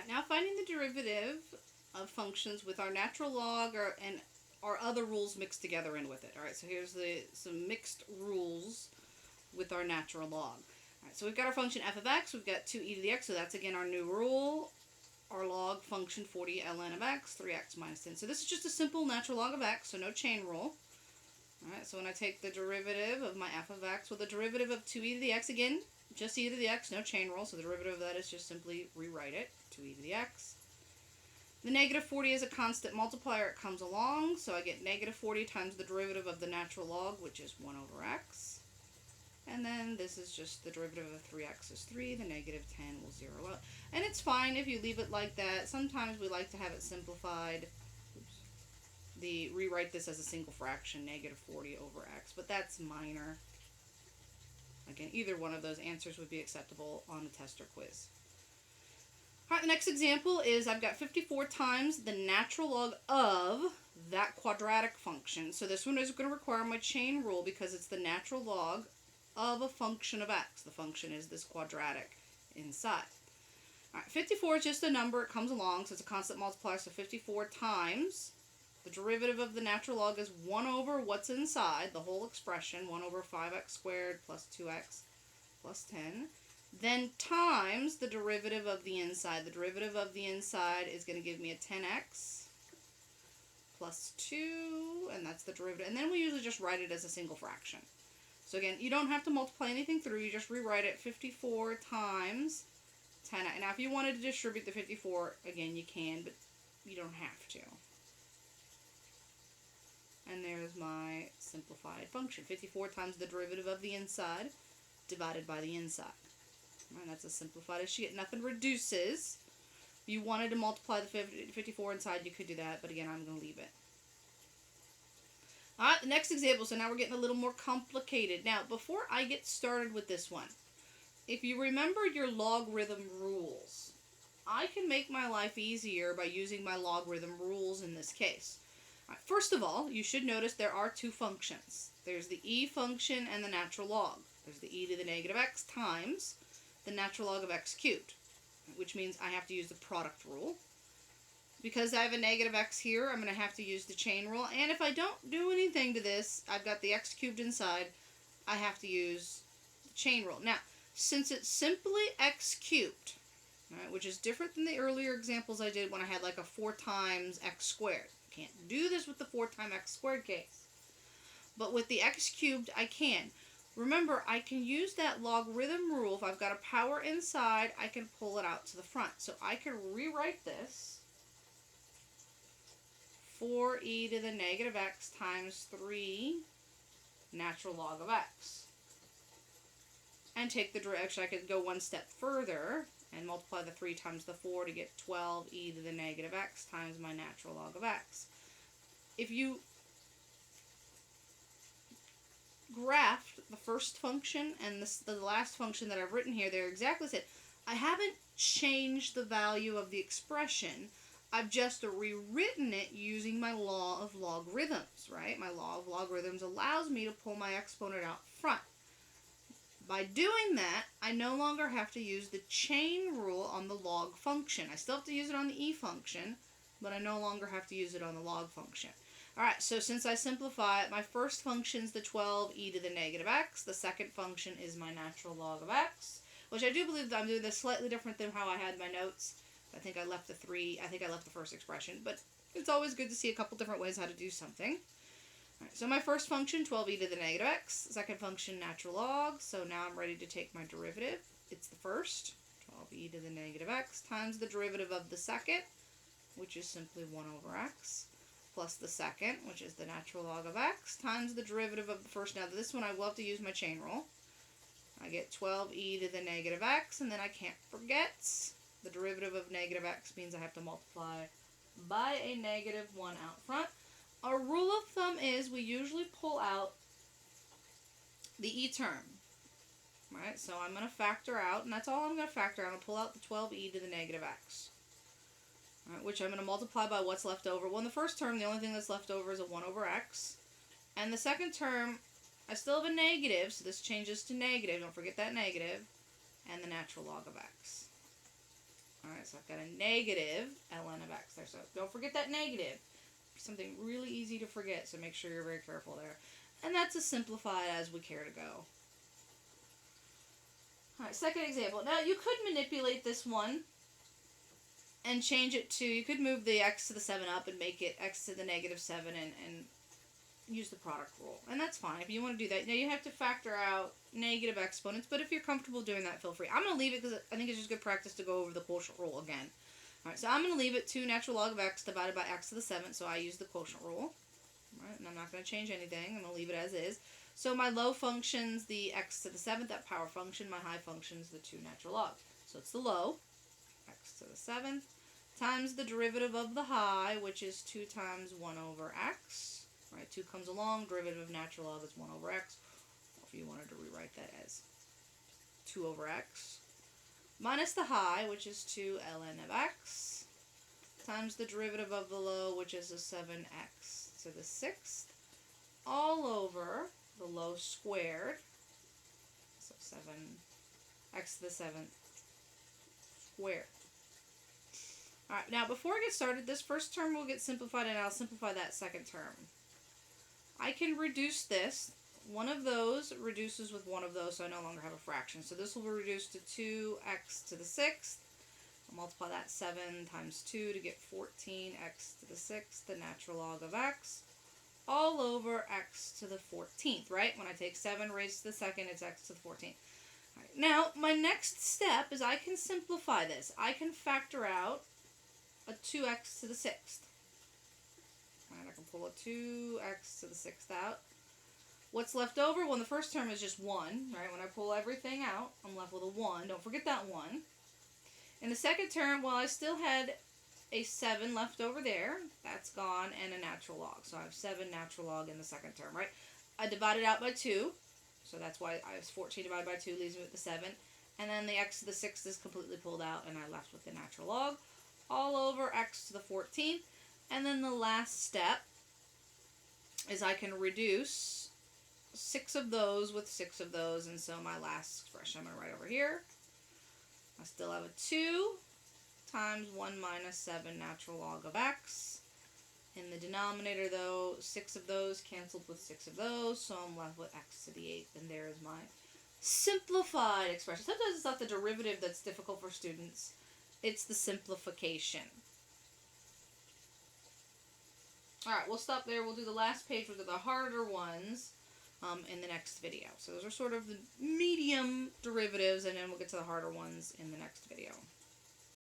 Alright, now finding the derivative of functions with our natural log and our other rules mixed together in with it. Alright, so here's some mixed rules with our natural log. Alright, so we've got our function f of x, we've got 2e to the x, so that's again our new rule. Our log function 40 ln of x, 3x minus 10. So this is just a simple natural log of x, so no chain rule. Alright, so when I take the derivative of my f of x, well, the derivative of 2e to the x, again, just e to the x, no chain rule, so the derivative of that is just simply rewrite it, 2e to the x. The negative 40 is a constant multiplier, it comes along, so I get negative 40 times the derivative of the natural log, which is 1 over x. And then this is just the derivative of 3x is 3, the negative 10 will zero out. And it's fine if you leave it like that. Sometimes we like to have it simplified. Rewrite this as a single fraction, negative 40 over x, but that's minor. Again, either one of those answers would be acceptable on a test or quiz. Alright, the next example is I've got 54 times the natural log of that quadratic function. So this one is going to require my chain rule because it's the natural log of a function of x. The function is this quadratic inside. Alright, 54 is just a number, it comes along, so it's a constant multiplier, so 54 times the derivative of the natural log is 1 over what's inside, the whole expression, 1 over 5x squared plus 2x plus 10, then times the derivative of the inside. The derivative of the inside is going to give me a 10x plus 2, and that's the derivative. And then we usually just write it as a single fraction. So again, you don't have to multiply anything through, you just rewrite it 54 times 10. Now if you wanted to distribute the 54, again you can, but you don't have to. And there's my simplified function. 54 times the derivative of the inside divided by the inside. And that's as simplified as you get. Nothing reduces. If you wanted to multiply the 54 inside, you could do that, but again, I'm going to leave it. Alright, the next example, so now we're getting a little more complicated. Now, before I get started with this one, if you remember your logarithm rules, I can make my life easier by using my logarithm rules in this case. First of all, you should notice there are two functions. There's the e function and the natural log. There's the e to the negative x times the natural log of x cubed, which means I have to use the product rule. Because I have a negative x here, I'm going to have to use the chain rule. And if I don't do anything to this, I've got the x cubed inside, I have to use the chain rule. Now, since it's simply x cubed, right, which is different than the earlier examples I did when I had like a 4 times x squared. Can't do this with the 4 times x squared case. But with the x cubed, I can. Remember, I can use that logarithm rule. If I've got a power inside, I can pull it out to the front. So I can rewrite this 4e to the negative x times 3 natural log of x. And take the direction, I could go one step further and multiply the 3 times the 4 to get 12e to the negative x times my natural log of x. If you graphed the first function and the last function that I've written here, they're exactly the same. I haven't changed the value of the expression. I've just rewritten it using my law of logarithms, right? My law of logarithms allows me to pull my exponent out front. By doing that, I no longer have to use the chain rule on the log function. I still have to use it on the e function, but I no longer have to use it on the log function. Alright, so since I simplify it, my first function is the 12e to the negative x. The second function is my natural log of x, which I do believe that I'm doing this slightly different than how I had my notes. I think I left the first expression, but it's always good to see a couple different ways how to do something. Alright, so my first function, 12e to the negative x. Second function, natural log. So now I'm ready to take my derivative. It's the first, 12e to the negative x, times the derivative of the second, which is simply 1 over x, plus the second, which is the natural log of x, times the derivative of the first. Now this one I will have to use my chain rule. I get 12e to the negative x, and then I can't forget the derivative of negative x means I have to multiply by a negative 1 out front. Our rule of thumb is we usually pull out the e term, right? So I'm going to factor out, and that's all I'm going to factor out. I'm going to pull out the 12e to the negative x, right, which I'm going to multiply by what's left over. Well, in the first term, the only thing that's left over is a 1 over x. And the second term, I still have a negative, so this changes to negative. Don't forget that negative. And the natural log of x. Alright, so I've got a negative ln of x there. So don't forget that negative. Something really easy to forget, so make sure you're very careful there. And that's as simplified as we care to go. Alright, second example. Now, you could manipulate this one and change it to, you could move the x to the 7 up and make it x to the negative 7 and use the product rule. And that's fine if you want to do that. Now, you have to factor out negative exponents, but if you're comfortable doing that, feel free. I'm going to leave it because I think it's just good practice to go over the quotient rule again. Alright, so I'm going to leave it 2 natural log of x divided by x to the 7th, so I use the quotient rule. Alright, and I'm not going to change anything. I'm going to leave it as is. So my low function's the x to the 7th, that power function. My high function's the 2 natural log. So it's the low, x to the 7th, times the derivative of the high, which is 2 times 1 over x. Right, 2 comes along, derivative of natural log is 1 over x. Or if you wanted to rewrite that as 2 over x. Minus the high, which is 2 ln of x, times the derivative of the low, which is a 7x to the 6th, all over the low squared, so 7x to the 7th squared. Alright, now before I get started, this first term will get simplified, and I'll simplify that second term. I can reduce this. One of those reduces with one of those, so I no longer have a fraction. So this will be reduced to 2x to the 6th. I'll multiply that 7 times 2 to get 14x to the 6th, the natural log of x, all over x to the 14th, right? When I take 7 raised to the 2nd, it's x to the 14th. All right. Now, my next step is I can simplify this. I can factor out a 2x to the 6th. And I can pull a 2x to the 6th out. What's left over? Well, the first term is just 1, right? When I pull everything out, I'm left with a 1. Don't forget that 1. In the second term, well, I still had a 7 left over there. That's gone, and a natural log. So I have 7 natural log in the second term, right? I divide it out by 2. So that's why I have 14 divided by 2 leaves me with the 7. And then the x to the 6th is completely pulled out, and I left with the natural log all over x to the 14th. And then the last step is I can reduce 6 of those with 6 of those, and so my last expression I'm going to write over here. I still have a 2 times 1 minus 7 natural log of x. In the denominator, though, 6 of those canceled with 6 of those, so I'm left with x to the 8th, and there is my simplified expression. Sometimes it's not the derivative that's difficult for students. It's the simplification. Alright, we'll stop there. We'll do the last page, which are the harder ones, in the next video. So those are sort of the medium derivatives, and then we'll get to the harder ones in the next video.